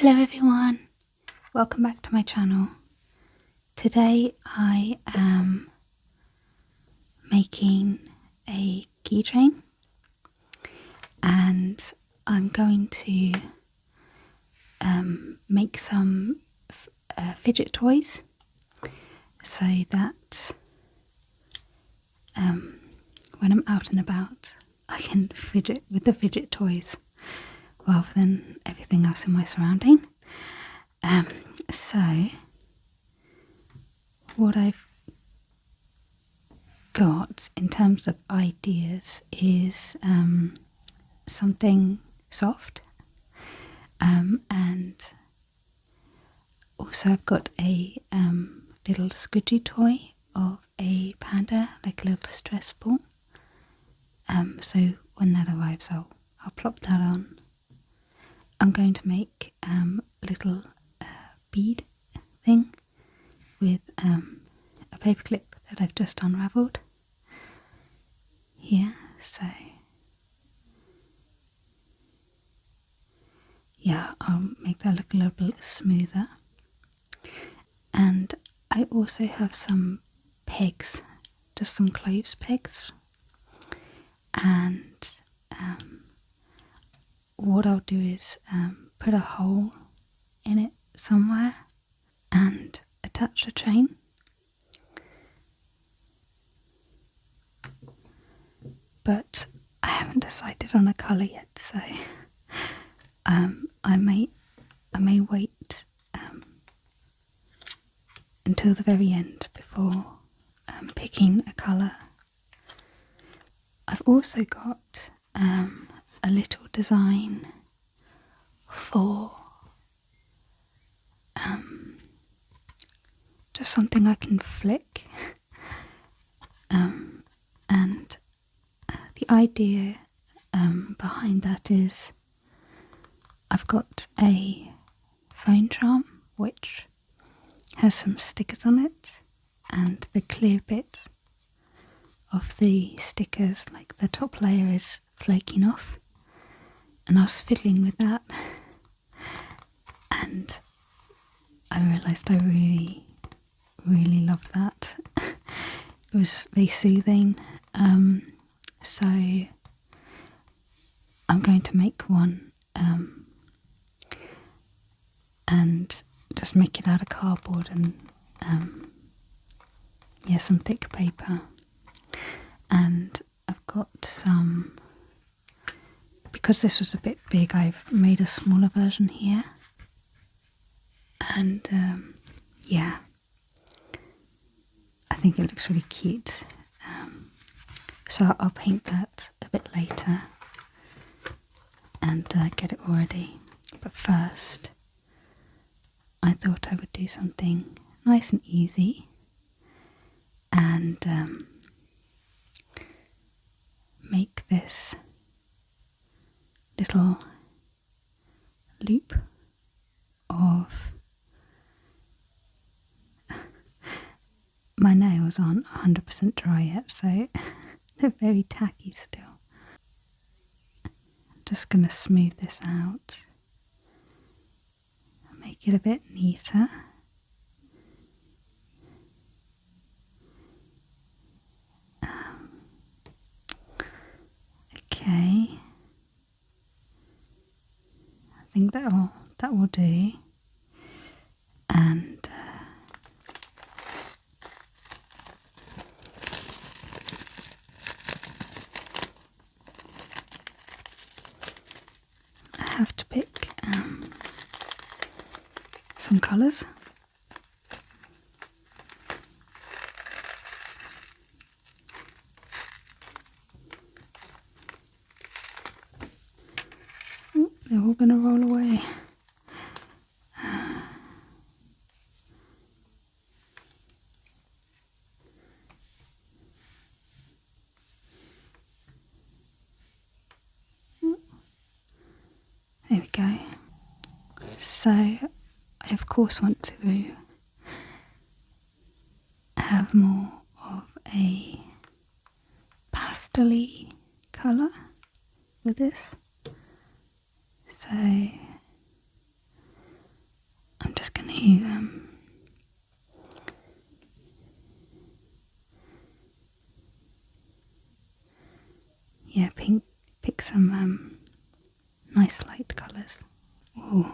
Hello everyone, welcome back to my channel. Today I am making a keychain and I'm going to make some fidget toys so that when I'm out and about I can fidget with the fidget toys rather than everything else in my surrounding. So what I've got in terms of ideas is something soft, and also I've got a little squidgy toy of a panda, like a little stress ball. So when that arrives I'll plop that on. I'm going to make a little bead thing with a paperclip that I've just unravelled here, so yeah, I'll make that look a little bit smoother. And I also have some pegs, just some clothes pegs, and what I'll do is put a hole in it somewhere and attach a chain. But I haven't decided on a colour yet, so I may wait until the very end before picking a colour. I've also got a little design for just something I can flick, and the idea behind that is I've got a phone charm which has some stickers on it, and the clear bit of the stickers, like the top layer, is flaking off, and I was fiddling with that and I realised I really love that. It was very soothing, so I'm going to make one and just make it out of cardboard and some thick paper. And I've got some, because this was a bit big, I've made a smaller version here, and yeah, I think it looks really cute, so I'll paint that a bit later and get it all ready. But first I thought I would do something nice and easy and make this little loop of my nails aren't 100% dry yet, so they're very tacky still. I'm just going to smooth this out, make it a bit neater. Okay, I think that will do. And I have to pick some colours. They're all going to roll away. There we go. So I of course want to have more of a pastel-y colour with this. So some nice light colours. Ooh.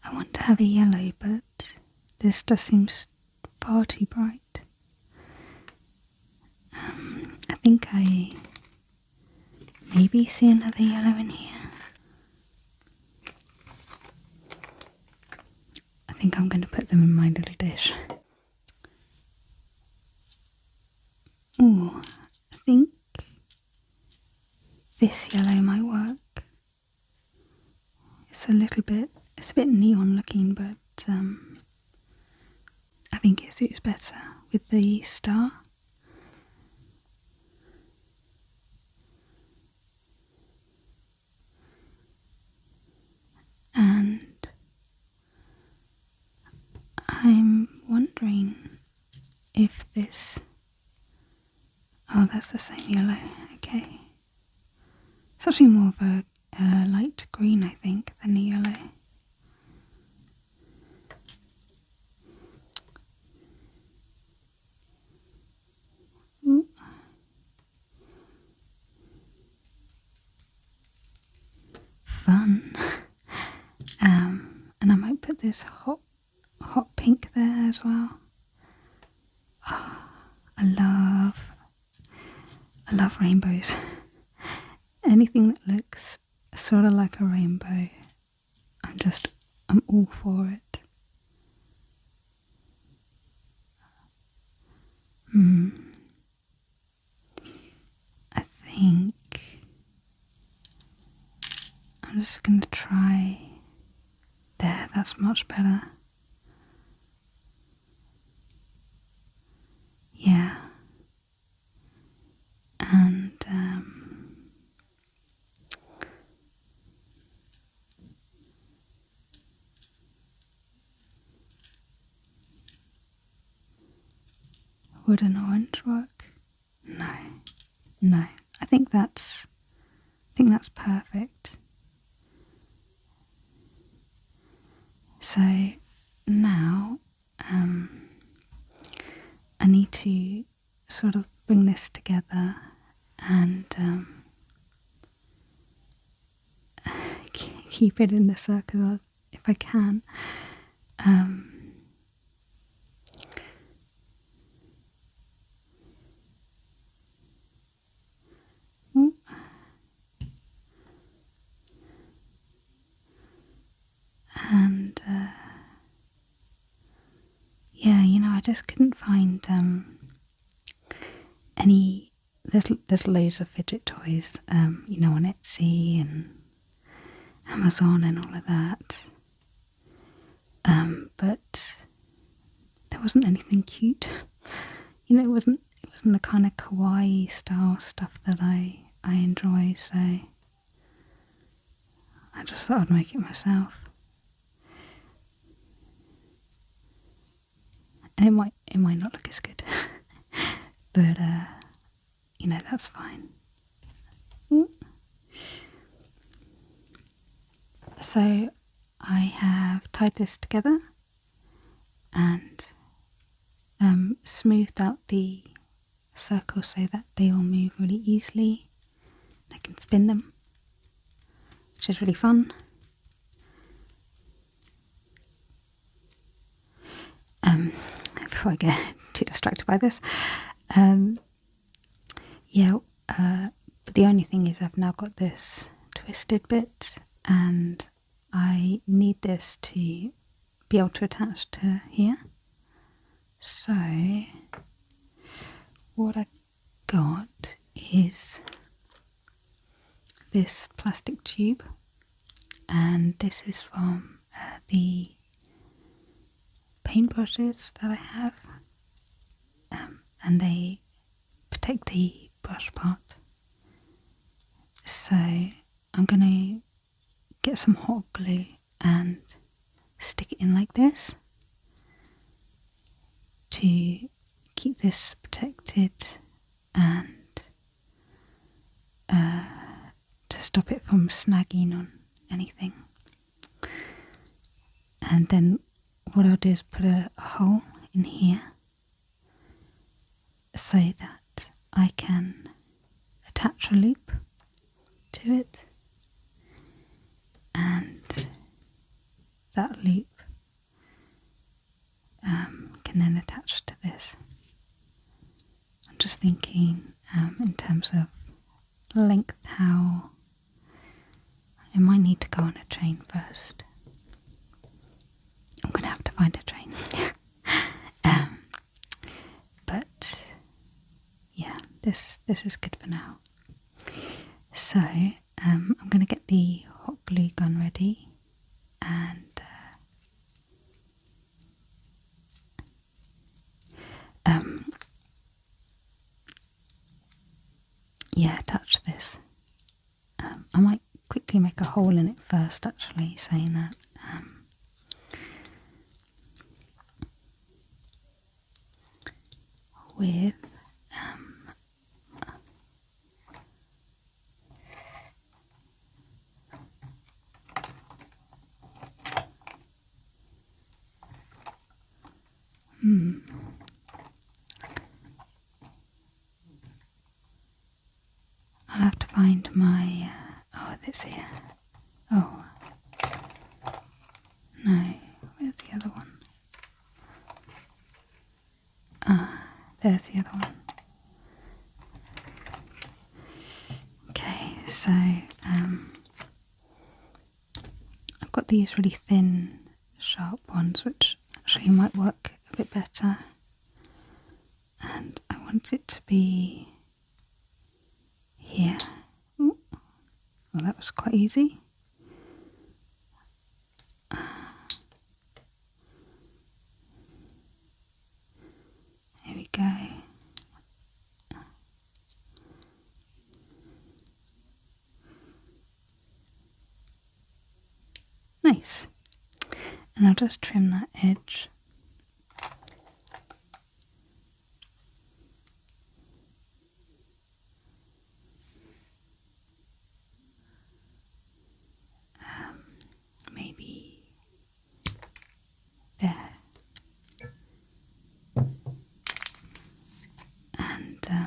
I want to have a yellow, but this just seems far too bright. I think I maybe see another yellow in here. I think I'm going to put them in my little dish. Ooh, I think this yellow might work. It's a bit neon looking, but I think it suits better with the star. And I'm wondering if this... Oh, that's the same yellow, okay. It's actually more of a light green, I think, than the yellow. Ooh. Fun. And I might put this hot pink there as well. Oh, I love rainbows. Anything that looks sort of like a rainbow, I'm all for it. I think I'm just going to try there, that's much better. Yeah. And would an orange work? No. I think that's perfect. So now I need to sort of bring this together and keep it in the circle if I can. And yeah, I just couldn't find any. There's loads of fidget toys, on Etsy and Amazon and all of that. But there wasn't anything cute. It wasn't the kind of kawaii style stuff that I enjoy. So I just thought I'd make it myself. And it might not look as good, but that's fine. So I have tied this together and smoothed out the circles so that they all move really easily. I can spin them, which is really fun. Before I get too distracted by this, but the only thing is I've now got this twisted bit and I need this to be able to attach to here. So what I've got is this plastic tube, and this is from the paintbrushes that I have, and they protect the brush part. So I'm going to get some hot glue and stick it in like this to keep this protected and to stop it from snagging on anything. And then what I'll do is put a hole in here so that I can attach a loop to it, and that loop can then attach to this. I'm just thinking in terms of length, how it might need to go on a chain first. I'm going to have to find a chain. But yeah, this is good for now. So I'm going to get the hot glue gun ready, and yeah, attach this. I might quickly make a hole in it first, actually, saying that. With I'll have to find my this here. Oh no, where's the other one? There's the other one. Okay, so I've got these really thin, sharp ones, which actually might work a bit better. And I want it to be here. Ooh. Well, that was quite easy. There we go. Nice. And I'll just trim that edge. Maybe there. And I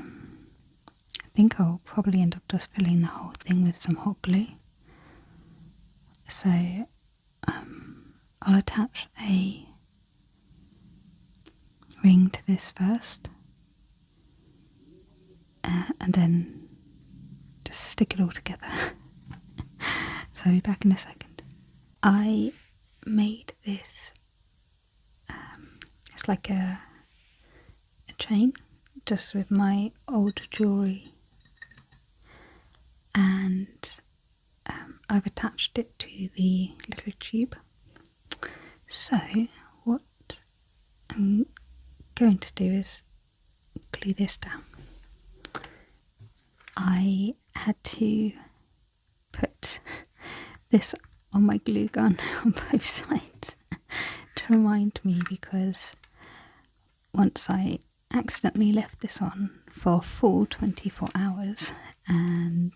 think I'll probably end up just filling the whole thing with some hot glue. So I'll attach a ring to this first, and then just stick it all together. So I'll be back in a second. I made this, it's like a chain, just with my old jewellery, and I've attached it to the little tube. So what I'm going to do is glue this down. I had to put this on my glue gun on both sides to remind me, because once I accidentally left this on for a full 24 hours, and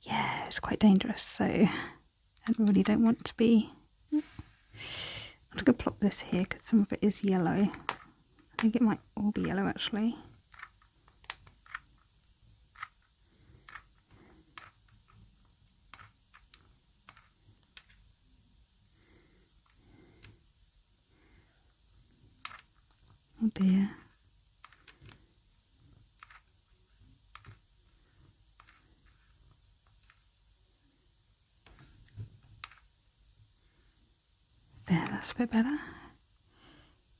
yeah, it's quite dangerous, so I really don't want to be. I'm just going to plop this here because some of it is yellow. I think it might all be yellow actually. Oh dear. There, that's a bit better.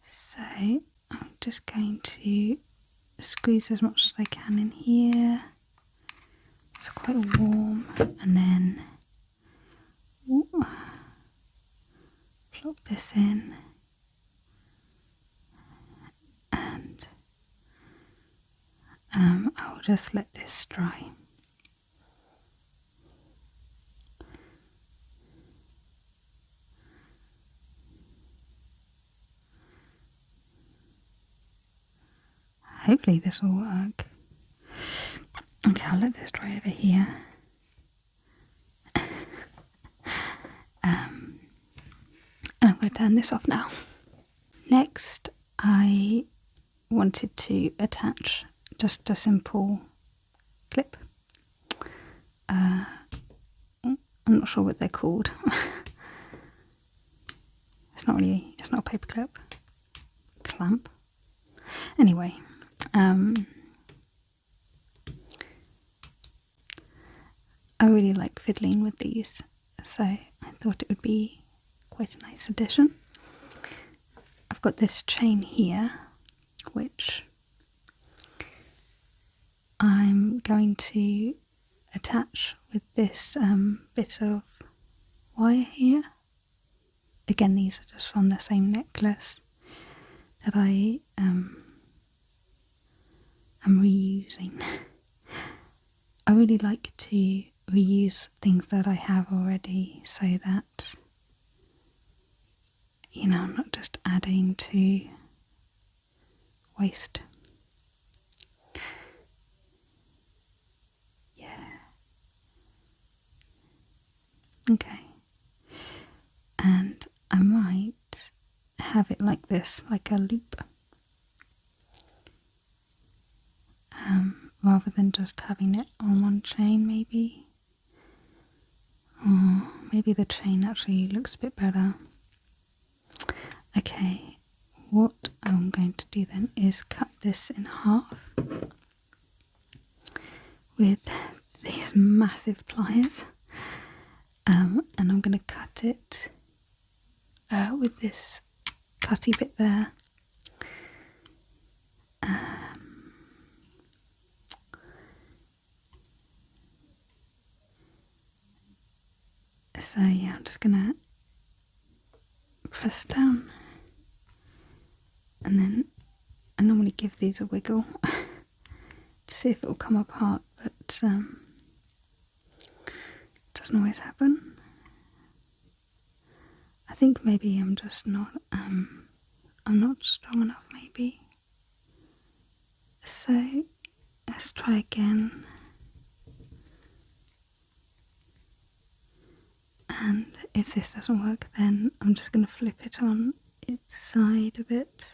So I'm just going to squeeze as much as I can in here. It's quite warm, and then plop this in, and I'll just let this dry. Hopefully this will work. Okay, I'll let this dry over here. And I'm turn this off now. Next, I wanted to attach just a simple clip. I'm not sure what they're called. It's not a paper clip. Clamp. Anyway, I really like fiddling with these, so I thought it would be quite a nice addition. I've got this chain here, which I'm going to attach with this bit of wire here. Again, these are just from the same necklace that I am reusing. I really like to reuse things that I have already so that, you know, I'm not just adding to waste. Yeah. Okay. And I might have it like this, like a loop. Rather than just having it on one chain, maybe. Or maybe the chain actually looks a bit better. Okay, what I'm going to do then is cut this in half with these massive pliers. And I'm going to cut it with this cutty bit there. So yeah, I'm just going to press down, and then I normally give these a wiggle to see if it will come apart, but it doesn't always happen. I think maybe I'm just not I'm not strong enough, maybe. So let's try again. And if this doesn't work, then I'm just going to flip it on its side a bit.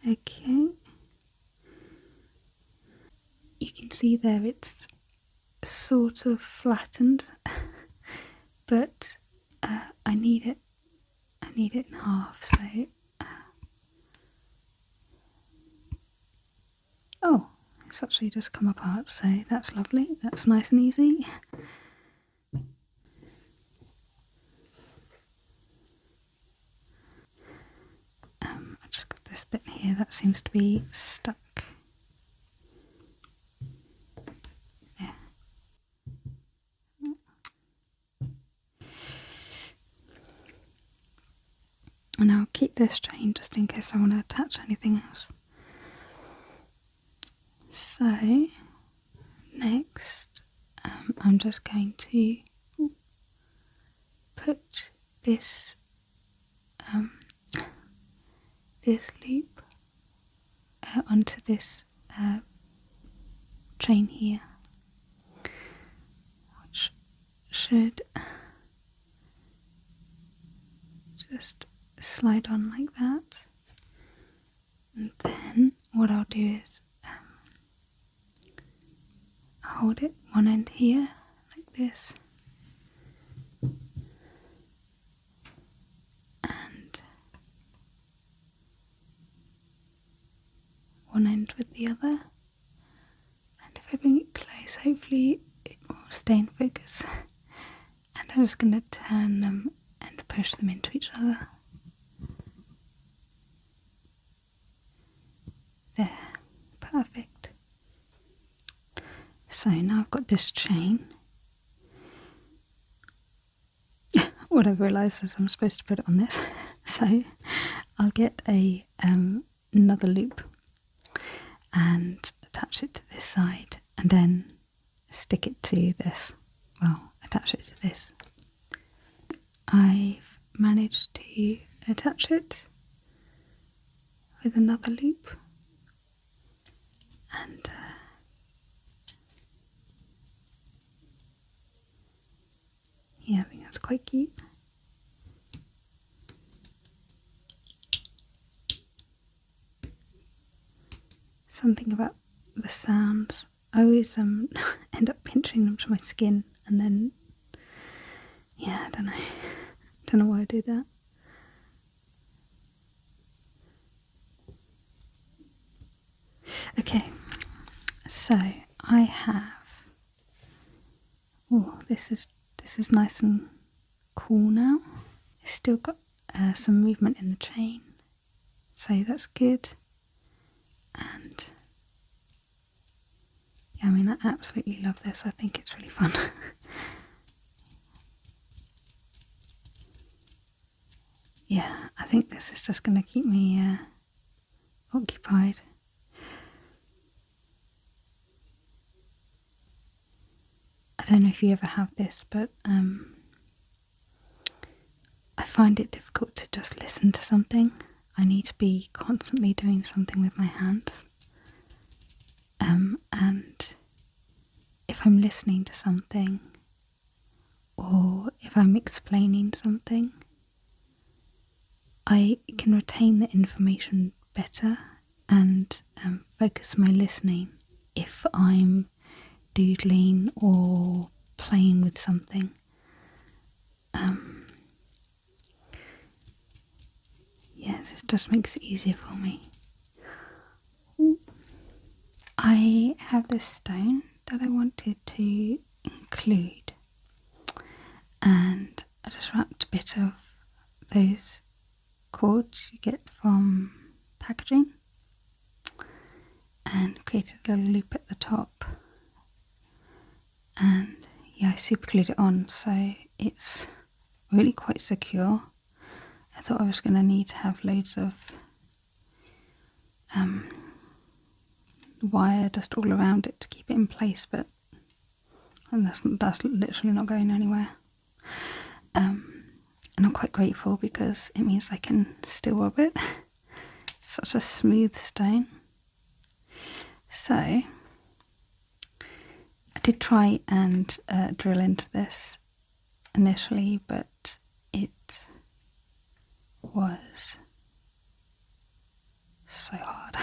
Okay. You can see there it's sort of flattened, but I need it in half, so oh, it's actually just come apart, so that's lovely. That's nice and easy. I just got this bit here that seems to be stuck. Yeah. And I'll keep this chain just in case I want to attach anything else. So next, I'm just going to put this this loop onto this chain here, which should just slide on like that. And then what I'll do is hold it one end here like this, and one end with the other, and if I bring it close, hopefully it will stay in focus. And I'm just going to turn them and push them into each other. There, perfect. So now I've got this chain. What I've realised is I'm supposed to put it on this. So I'll get another loop and attach it to this side, and then stick it to this. Well, attach it to this. I've managed to attach it with another loop, and yeah, I think that's quite cute. something about the sounds. I always end up pinching them to my skin, and then I don't know why I do that. Okay, so I have. Oh, this is nice and cool now. It's still got some movement in the chain, so that's good. And yeah, I mean, I absolutely love this. I think it's really fun. Yeah, I think this is just going to keep me occupied. I don't know if you ever have this, but I find it difficult to just listen to something. I need to be constantly doing something with my hands. And if I'm listening to something, or if I'm explaining something, I can retain the information better and focus my listening if I'm doodling or playing with something. Yes, it just makes it easier for me. I have this stone that I wanted to include, and I just wrapped a bit of those cords you get from packaging and created a little loop at the top, and I super glued it on so it's really quite secure. I thought I was going to need to have loads of wire just all around it to keep it in place, but that's literally not going anywhere. And I'm quite grateful because it means I can still rub it. Such a smooth stone. So I did try and drill into this initially, but it was so hard.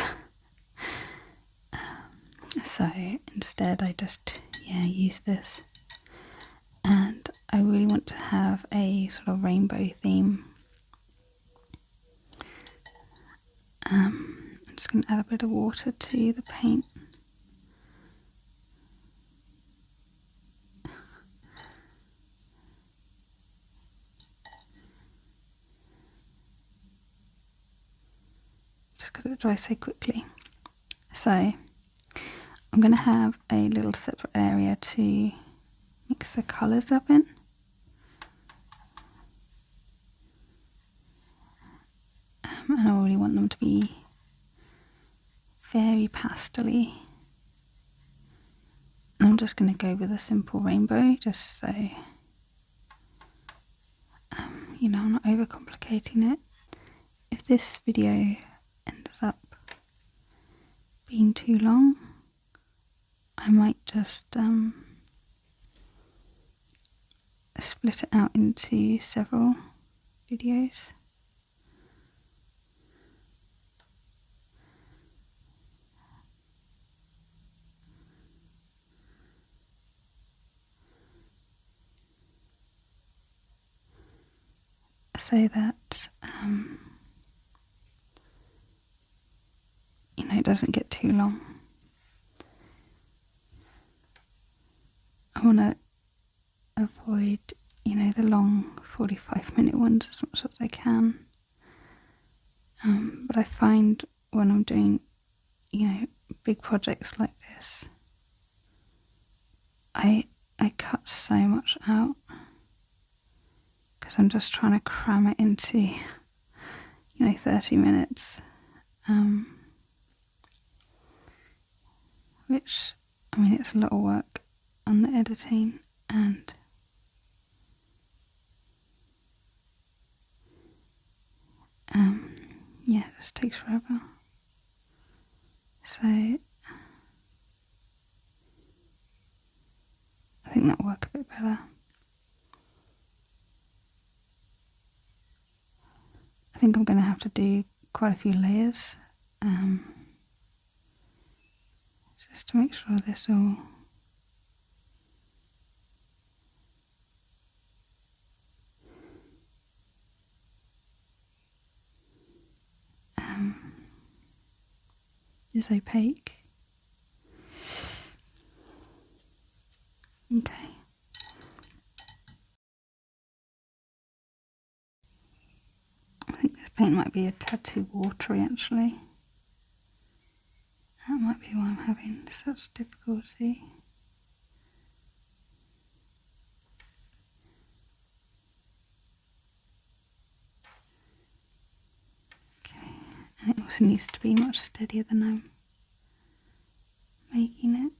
So instead I just use this, and I really want to have a sort of rainbow theme. I'm just going to add a bit of water to the paint. Just because it dries so quickly. So I'm going to have a little separate area to mix the colours up in. And I really want them to be very pastel-y. And I'm just going to go with a simple rainbow, just so I'm not overcomplicating it. If this video ends up being too long, I might just split it out into several videos. So that it doesn't get too long. I want to avoid the long 45-minute ones as much as I can, but I find when I'm doing big projects like this, I cut so much out because I'm just trying to cram it into 30 minutes, which it's a lot of work on the editing, and it just takes forever. So I think that'll work a bit better. I think I'm going to have to do quite a few layers, just to make sure this all is opaque. Okay. I think this paint might be a tad too watery actually. That might be why I'm having such difficulty. Okay, and it also needs to be much steadier than I'm making it.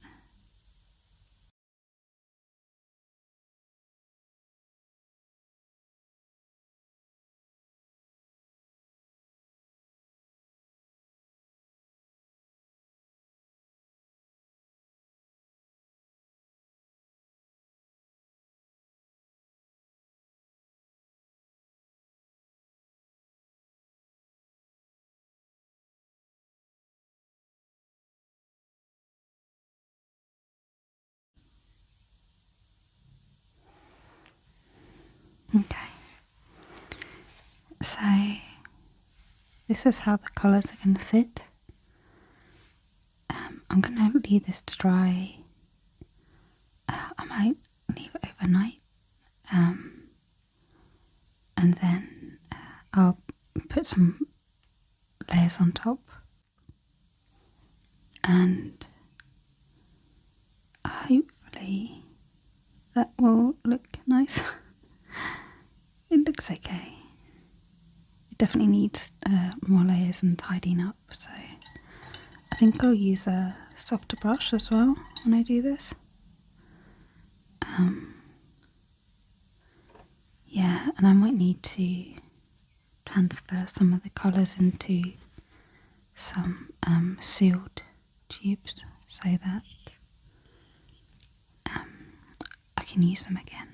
Okay, so this is how the colours are going to sit. I'm going to leave this to dry. I might leave it overnight, and then I'll put some layers on top, and hopefully that will look nice. It looks okay. It definitely needs more layers and tidying up, so I think I'll use a softer brush as well when I do this. Yeah, and I might need to transfer some of the colours into some sealed tubes so that I can use them again.